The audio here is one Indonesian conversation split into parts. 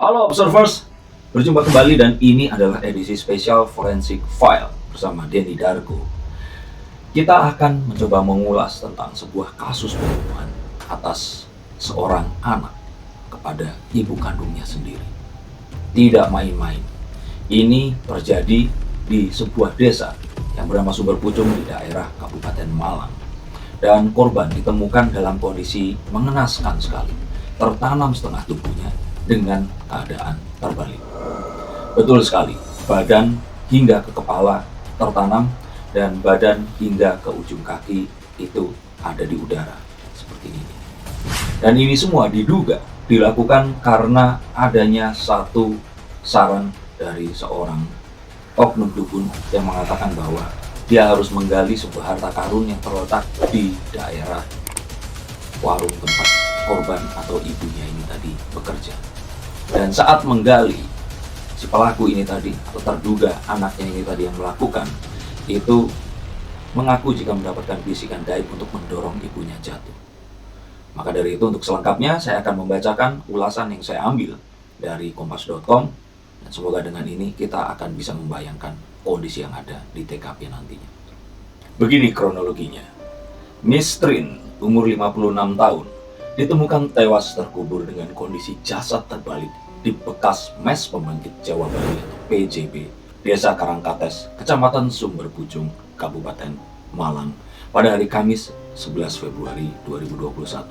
Halo observers, berjumpa kembali dan ini adalah edisi spesial Forensic File bersama Denny Darko. Kita akan mencoba mengulas tentang sebuah kasus pembunuhan atas seorang anak kepada ibu kandungnya sendiri. Tidak main-main, ini terjadi di sebuah desa yang bernama Sumber Pucung di daerah Kabupaten Malang. Dan korban ditemukan dalam kondisi mengenaskan sekali, tertanam setengah tubuhnya dengan keadaan terbalik. Betul sekali, badan hingga ke kepala tertanam dan badan hingga ke ujung kaki itu ada di udara seperti ini. Dan ini semua diduga dilakukan karena adanya satu saran dari seorang oknum dukun yang mengatakan bahwa dia harus menggali sebuah harta karun yang terletak di daerah warung tempat korban atau ibunya ini tadi bekerja. Dan saat menggali, si pelaku ini tadi atau terduga anaknya ini tadi yang melakukan itu mengaku jika mendapatkan bisikan gaib untuk mendorong ibunya jatuh. Maka dari itu untuk selengkapnya saya akan membacakan ulasan yang saya ambil dari kompas.com dan semoga dengan ini kita akan bisa membayangkan kondisi yang ada di TKP nantinya. Begini kronologinya. Miss Trin, umur 56 tahun, ditemukan tewas terkubur dengan kondisi jasad terbalik di bekas mes pembangkit Jawa Bali atau PJB, Desa Karangkates, Kecamatan Sumber Pucung, Kabupaten Malang, pada hari Kamis 11 Februari 2021.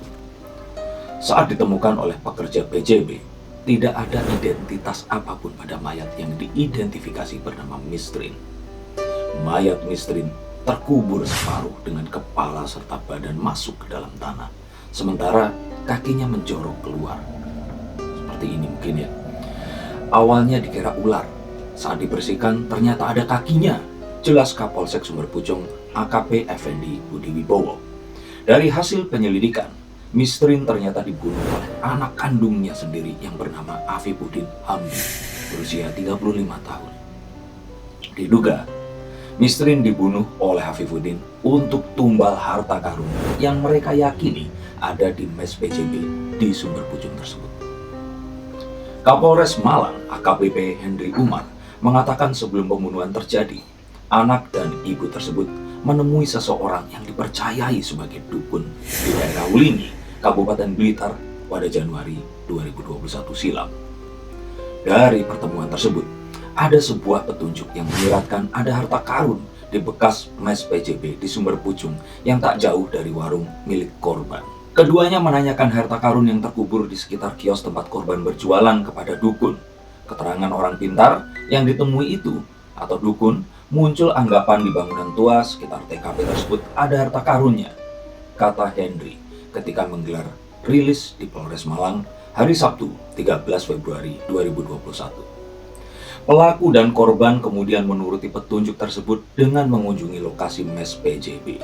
Saat ditemukan oleh pekerja PJB, tidak ada identitas apapun pada mayat yang diidentifikasi bernama Miss Trin. Mayat Miss Trin terkubur separuh dengan kepala serta badan masuk ke dalam tanah, sementara kakinya menjorok keluar. Seperti ini mungkin ya. Awalnya dikira ular. Saat dibersihkan ternyata ada kakinya. Jelas Kapolsek Sumber Pucung AKP Effendi Budi Wibowo. Dari hasil penyelidikan, Miss Trin ternyata dibunuh oleh anak kandungnya sendiri yang bernama Afifuddin Hamdi, berusia 35 tahun. Diduga, Miss Trin dibunuh oleh Afifuddin untuk tumbal harta karun yang mereka yakini ada di mes PJB di Sumber Pucung tersebut. Kapolres Malang AKBP Hendri Umar mengatakan sebelum pembunuhan terjadi, anak dan ibu tersebut menemui seseorang yang dipercayai sebagai dukun di daerah Wulingi, Kabupaten Blitar pada Januari 2021 silam. Dari pertemuan tersebut, ada sebuah petunjuk yang menyiratkan ada harta karun di bekas mes PJB di Sumber Pucung yang tak jauh dari warung milik korban. Keduanya menanyakan harta karun yang terkubur di sekitar kios tempat korban berjualan kepada dukun. Keterangan orang pintar yang ditemui itu atau dukun muncul anggapan di bangunan tua sekitar TKP tersebut ada harta karunnya, kata Henry ketika menggelar rilis di Polres Malang hari Sabtu 13 Februari 2021. Pelaku dan korban kemudian menuruti petunjuk tersebut dengan mengunjungi lokasi mes PJB.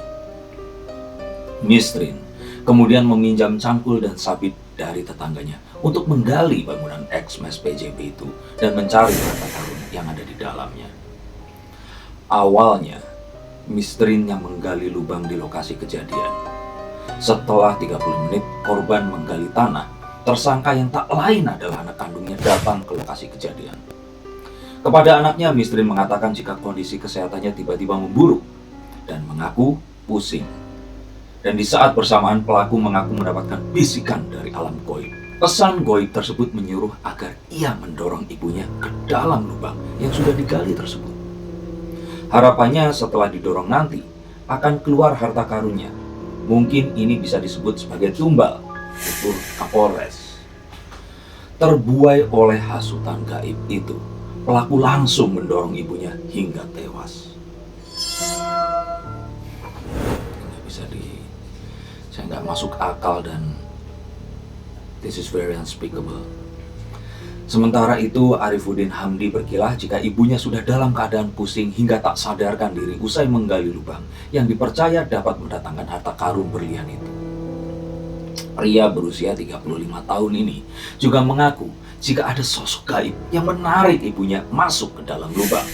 Miss Trin kemudian meminjam cangkul dan sabit dari tetangganya untuk menggali bangunan ex-mes PJB itu dan mencari harta karun yang ada di dalamnya. Awalnya, Miss Trin yang menggali lubang di lokasi kejadian. Setelah 30 menit korban menggali tanah, tersangka yang tak lain adalah anak kandungnya datang ke lokasi kejadian. Kepada anaknya, Miss Trin mengatakan jika kondisi kesehatannya tiba-tiba memburuk dan mengaku pusing. Dan di saat bersamaan pelaku mengaku mendapatkan bisikan dari alam goib. Pesan goib tersebut menyuruh agar ia mendorong ibunya ke dalam lubang yang sudah digali tersebut. Harapannya setelah didorong nanti akan keluar harta karunnya. Mungkin ini bisa disebut sebagai tumbal, tutur Kapolres. Terbuai oleh hasutan gaib itu, pelaku langsung mendorong ibunya hingga tewas. Saya nggak masuk akal dan this is very unspeakable. Sementara itu Afifuddin Hamdi berkilah jika ibunya sudah dalam keadaan pusing hingga tak sadarkan diri usai menggali lubang yang dipercaya dapat mendatangkan harta karun berlian itu. Pria berusia 35 tahun ini juga mengaku jika ada sosok gaib yang menarik ibunya masuk ke dalam lubang.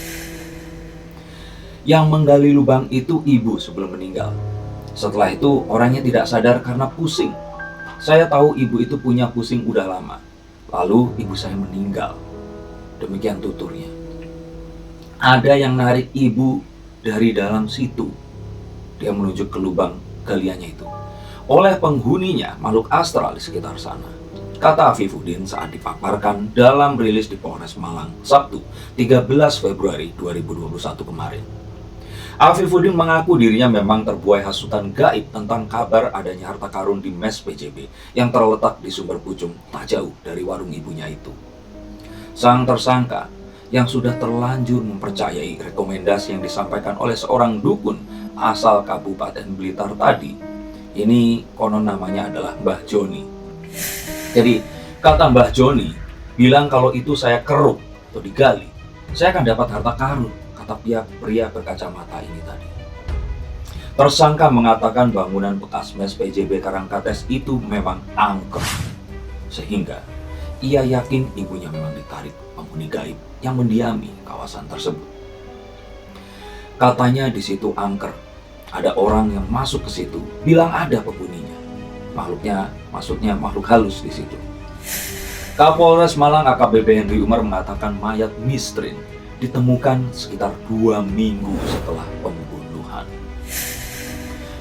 Yang menggali lubang itu ibu sebelum meninggal. Setelah itu orangnya tidak sadar karena pusing. Saya tahu ibu itu punya pusing udah lama. Lalu ibu saya meninggal. Demikian tuturnya. Ada yang narik ibu dari dalam situ. Dia menunjuk ke lubang galiannya itu. Oleh penghuninya, makhluk astral di sekitar sana. Kata Afifuddin saat dipaparkan dalam rilis di Polres Malang, Sabtu 13 Februari 2021 kemarin. Afifuddin mengaku dirinya memang terbuai hasutan gaib tentang kabar adanya harta karun di mes PJB yang terletak di Sumber Pucung, tak jauh dari warung ibunya itu. Sang tersangka yang sudah terlanjur mempercayai rekomendasi yang disampaikan oleh seorang dukun asal Kabupaten Blitar tadi, ini konon namanya adalah Mbah Joni. Jadi kata Mbah Joni bilang kalau itu saya keruk atau digali, saya akan dapat harta karun, kata pria berkacamata ini tadi. Tersangka mengatakan bangunan bekas mes PJB Karangkates itu memang angker, sehingga ia yakin ibunya memang ditarik penghuni gaib yang mendiami kawasan tersebut. Katanya di situ angker, ada orang yang masuk ke situ, bilang ada penghuninya. Maksudnya makhluk halus di situ. Kapolres Malang AKBP Henry Umar mengatakan mayat Mistrin ditemukan sekitar 2 minggu setelah pembunuhan.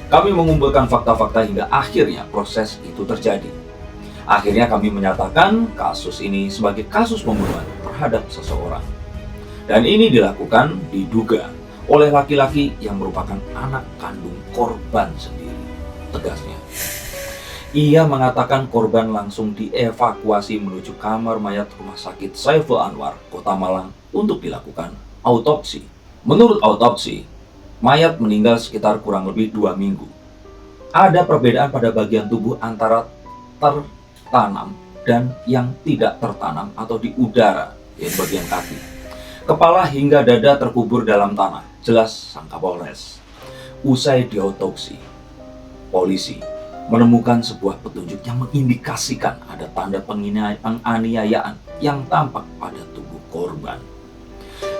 Kami mengumpulkan fakta-fakta hingga akhirnya proses itu terjadi. Akhirnya kami menyatakan kasus ini sebagai kasus pembunuhan terhadap seseorang. Dan ini dilakukan diduga oleh laki-laki yang merupakan anak kandung korban sendiri, tegasnya. Ia mengatakan korban langsung dievakuasi menuju kamar mayat Rumah Sakit Saiful Anwar, Kota Malang untuk dilakukan autopsi. Menurut autopsi, mayat meninggal sekitar kurang lebih 2 minggu. Ada perbedaan pada bagian tubuh antara tertanam dan yang tidak tertanam atau di udara, yaitu bagian kaki. Kepala hingga dada terkubur dalam tanah, jelas sang Kapolres. Usai diotopsi, polisi menemukan sebuah petunjuk yang mengindikasikan ada tanda penganiayaan yang tampak pada tubuh korban.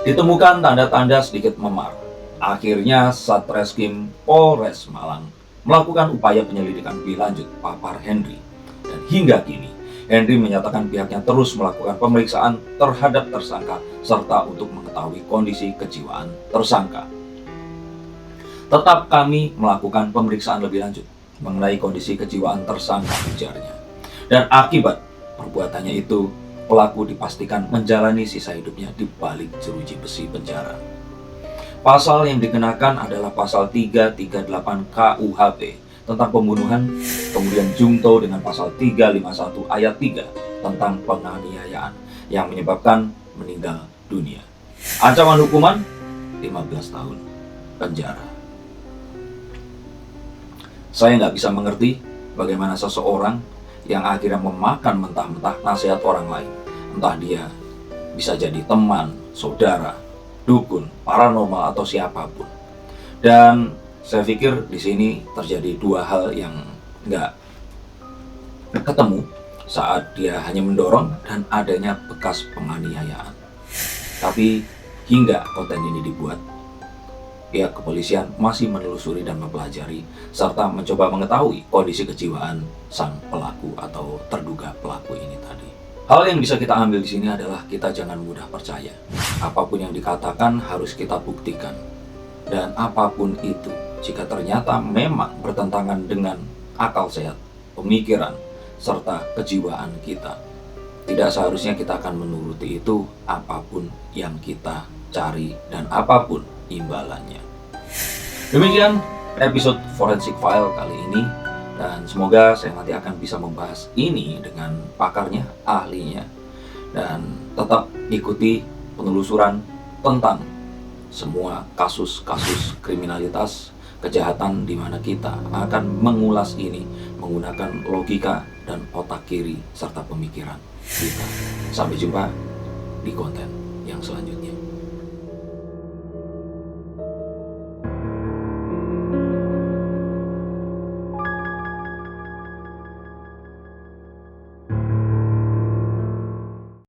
Ditemukan tanda-tanda sedikit memar. Akhirnya Satreskrim Polres Malang melakukan upaya penyelidikan lebih lanjut papar Henry. Dan hingga kini, Henry menyatakan pihaknya terus melakukan pemeriksaan terhadap tersangka serta untuk mengetahui kondisi kejiwaan tersangka. Tetap kami melakukan pemeriksaan lebih lanjut mengenai kondisi kejiwaan tersangka, ujarnya. Dan akibat perbuatannya itu, pelaku dipastikan menjalani sisa hidupnya di balik jeruji besi penjara. Pasal yang dikenakan adalah pasal 338 KUHP tentang pembunuhan, kemudian jungto dengan pasal 351 ayat 3 tentang penganiayaan yang menyebabkan meninggal dunia. Ancaman hukuman 15 tahun penjara. Saya nggak bisa mengerti bagaimana seseorang yang akhirnya memakan mentah-mentah nasihat orang lain, entah dia bisa jadi teman, saudara, dukun, paranormal atau siapapun. Dan saya pikir di sini terjadi 2 hal yang nggak ketemu saat dia hanya mendorong dan adanya bekas penganiayaan. Tapi hingga konten ini dibuat, pihak kepolisian masih menelusuri dan mempelajari serta mencoba mengetahui kondisi kejiwaan sang pelaku atau terduga pelaku ini tadi. Hal yang bisa kita ambil di sini adalah kita jangan mudah percaya. Apapun yang dikatakan harus kita buktikan. Dan apapun itu, jika ternyata memang bertentangan dengan akal sehat, pemikiran, serta kejiwaan kita, tidak seharusnya kita akan menuruti itu apapun yang kita cari dan apapun imbalannya. Demikian episode Forensic File kali ini, dan semoga saya nanti akan bisa membahas ini dengan pakarnya, ahlinya, dan tetap ikuti penelusuran tentang semua kasus-kasus kriminalitas, kejahatan di mana kita akan mengulas ini menggunakan logika dan otak kiri serta pemikiran kita. Sampai jumpa di konten yang selanjutnya.